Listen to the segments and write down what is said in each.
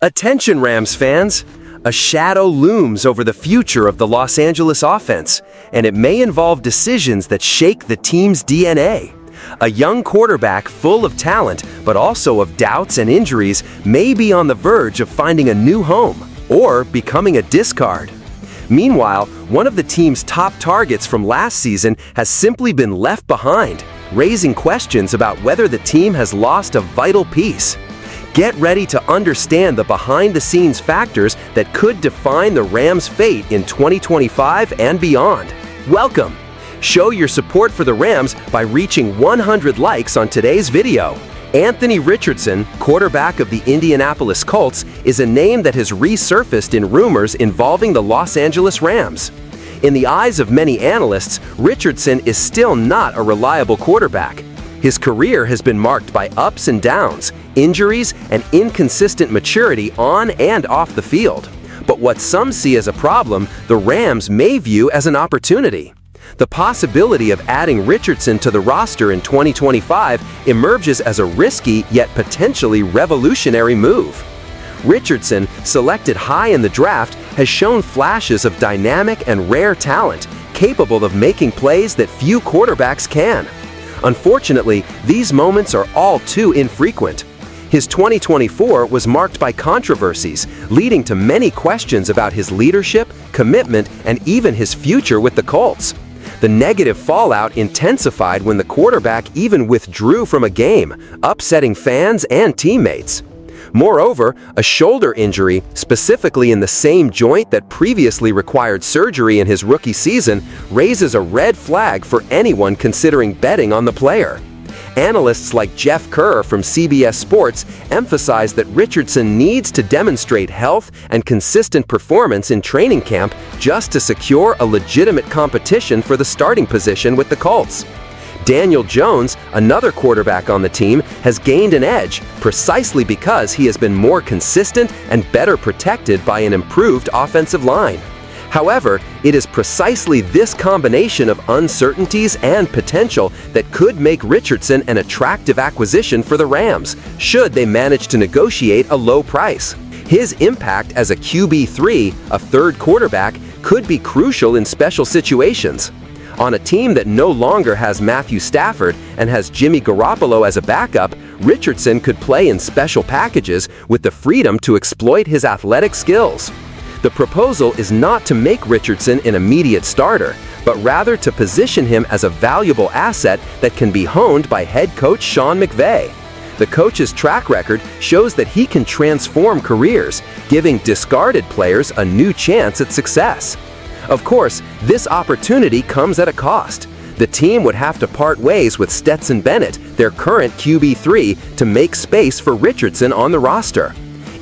Attention Rams fans! A shadow looms over the future of the Los Angeles offense, and it may involve decisions that shake the team's DNA. A young quarterback full of talent, but also of doubts and injuries, may be on the verge of finding a new home, or becoming a discard. Meanwhile, one of the team's top targets from last season has simply been left behind, raising questions about whether the team has lost a vital piece. Get ready to understand the behind-the-scenes factors that could define the Rams' fate in 2025 and beyond. Welcome! Show your support for the Rams by reaching 100 likes on today's video. Anthony Richardson, quarterback of the Indianapolis Colts, is a name that has resurfaced in rumors involving the Los Angeles Rams. In the eyes of many analysts, Richardson is still not a reliable quarterback. His career has been marked by ups and downs, injuries, and inconsistent maturity on and off the field. But what some see as a problem, the Rams may view as an opportunity. The possibility of adding Richardson to the roster in 2025 emerges as a risky yet potentially revolutionary move. Richardson, selected high in the draft, has shown flashes of dynamic and rare talent, capable of making plays that few quarterbacks can. Unfortunately, these moments are all too infrequent. His 2024 was marked by controversies, leading to many questions about his leadership, commitment, and even his future with the Colts. The negative fallout intensified when the quarterback even withdrew from a game, upsetting fans and teammates. Moreover, a shoulder injury, specifically in the same joint that previously required surgery in his rookie season, raises a red flag for anyone considering betting on the player. Analysts like Jeff Kerr from CBS Sports emphasize that Richardson needs to demonstrate health and consistent performance in training camp just to secure a legitimate competition for the starting position with the Colts. Daniel Jones, another quarterback on the team, has gained an edge precisely because he has been more consistent and better protected by an improved offensive line. However, it is precisely this combination of uncertainties and potential that could make Richardson an attractive acquisition for the Rams, should they manage to negotiate a low price. His impact as a QB3, a third quarterback, could be crucial in special situations. On a team that no longer has Matthew Stafford and has Jimmy Garoppolo as a backup, Richardson could play in special packages with the freedom to exploit his athletic skills. The proposal is not to make Richardson an immediate starter, but rather to position him as a valuable asset that can be honed by head coach Sean McVay. The coach's track record shows that he can transform careers, giving discarded players a new chance at success. Of course, this opportunity comes at a cost. The team would have to part ways with Stetson Bennett, their current QB3, to make space for Richardson on the roster.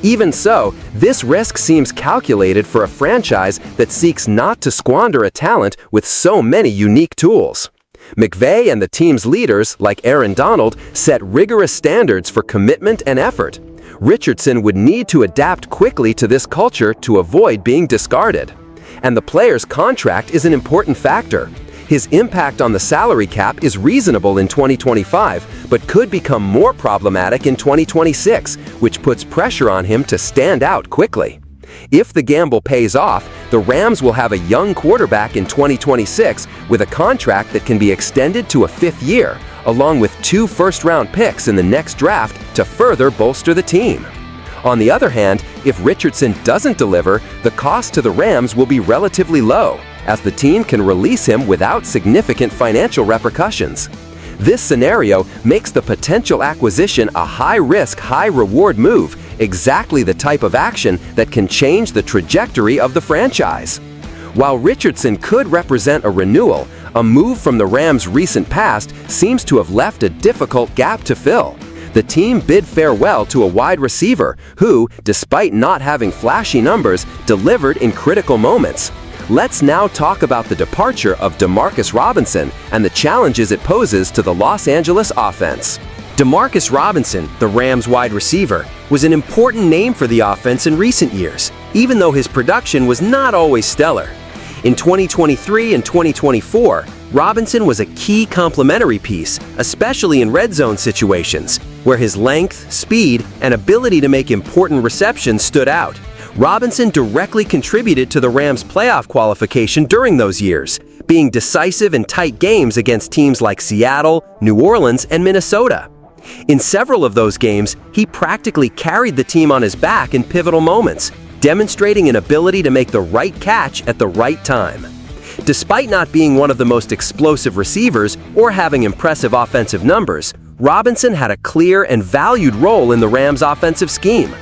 Even so, this risk seems calculated for a franchise that seeks not to squander a talent with so many unique tools. McVay and the team's leaders, like Aaron Donald, set rigorous standards for commitment and effort. Richardson would need to adapt quickly to this culture to avoid being discarded. And the player's contract is an important factor. His impact on the salary cap is reasonable in 2025, but could become more problematic in 2026, which puts pressure on him to stand out quickly. If the gamble pays off, the Rams will have a young quarterback in 2026 with a contract that can be extended to a fifth year, along with 2 first-round picks in the next draft to further bolster the team. On the other hand, if Richardson doesn't deliver, the cost to the Rams will be relatively low, as the team can release him without significant financial repercussions. This scenario makes the potential acquisition a high-risk, high-reward move, exactly the type of action that can change the trajectory of the franchise. While Richardson could represent a renewal, a move from the Rams' recent past seems to have left a difficult gap to fill. The team bid farewell to a wide receiver who, despite not having flashy numbers, delivered in critical moments. Let's now talk about the departure of Demarcus Robinson and the challenges it poses to the Los Angeles offense. Demarcus Robinson, the Rams' wide receiver, was an important name for the offense in recent years, even though his production was not always stellar. In 2023 and 2024, Robinson was a key complementary piece, especially in red zone situations, where his length, speed, and ability to make important receptions stood out. Robinson directly contributed to the Rams' playoff qualification during those years, being decisive in tight games against teams like Seattle, New Orleans, and Minnesota. In several of those games, he practically carried the team on his back in pivotal moments, demonstrating an ability to make the right catch at the right time. Despite not being one of the most explosive receivers or having impressive offensive numbers, Robinson had a clear and valued role in the Rams' offensive scheme.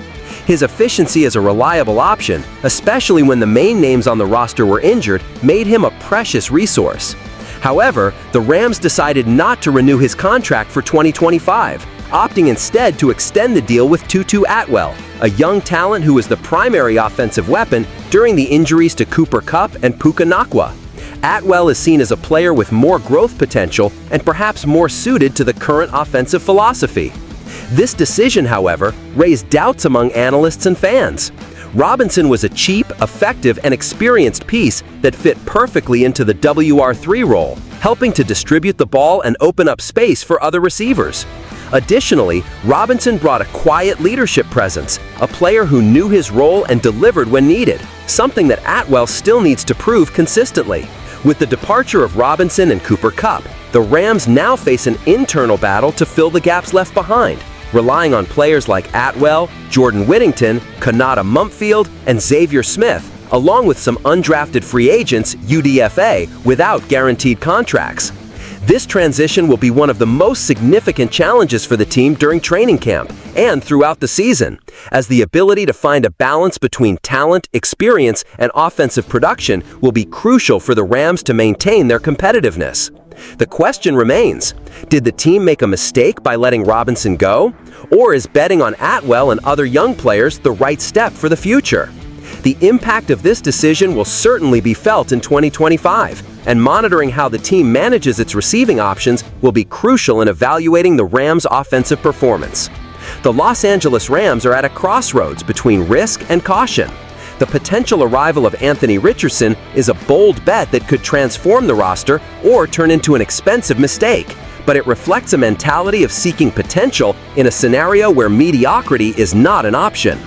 His efficiency as a reliable option, especially when the main names on the roster were injured, made him a precious resource. However, the Rams decided not to renew his contract for 2025, opting instead to extend the deal with Tutu Atwell, a young talent who was the primary offensive weapon during the injuries to Cooper Kupp and Puka Nacua. Atwell is seen as a player with more growth potential and perhaps more suited to the current offensive philosophy. This decision, however, raised doubts among analysts and fans. Robinson was a cheap, effective, and experienced piece that fit perfectly into the WR3 role, helping to distribute the ball and open up space for other receivers. Additionally, Robinson brought a quiet leadership presence, a player who knew his role and delivered when needed, something that Atwell still needs to prove consistently. With the departure of Robinson and Cooper Kupp, the Rams now face an internal battle to fill the gaps left behind, relying on players like Atwell, Jordan Whittington, Kanata Mumpfield, and Xavier Smith, along with some undrafted free agents, UDFA, without guaranteed contracts. This transition will be one of the most significant challenges for the team during training camp and throughout the season, as the ability to find a balance between talent, experience, and offensive production will be crucial for the Rams to maintain their competitiveness. The question remains, did the team make a mistake by letting Robinson go? Or is betting on Atwell and other young players the right step for the future? The impact of this decision will certainly be felt in 2025, and monitoring how the team manages its receiving options will be crucial in evaluating the Rams' offensive performance. The Los Angeles Rams are at a crossroads between risk and caution. The potential arrival of Anthony Richardson is a bold bet that could transform the roster or turn into an expensive mistake, but it reflects a mentality of seeking potential in a scenario where mediocrity is not an option.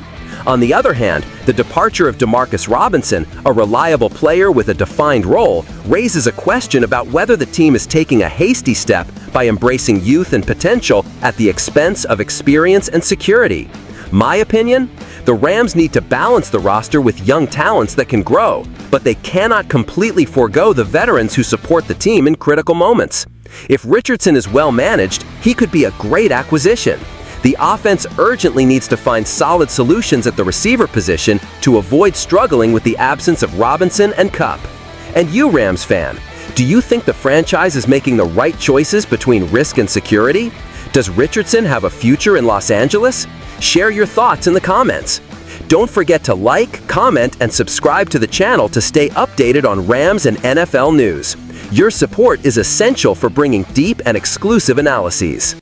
On the other hand, the departure of Demarcus Robinson, a reliable player with a defined role, raises a question about whether the team is taking a hasty step by embracing youth and potential at the expense of experience and security. My opinion? The Rams need to balance the roster with young talents that can grow, but they cannot completely forego the veterans who support the team in critical moments. If Richardson is well managed, he could be a great acquisition. The offense urgently needs to find solid solutions at the receiver position to avoid struggling with the absence of Robinson and Kupp. And you, Rams fan, do you think the franchise is making the right choices between risk and security? Does Richardson have a future in Los Angeles? Share your thoughts in the comments. Don't forget to like, comment, and subscribe to the channel to stay updated on Rams and NFL news. Your support is essential for bringing deep and exclusive analyses.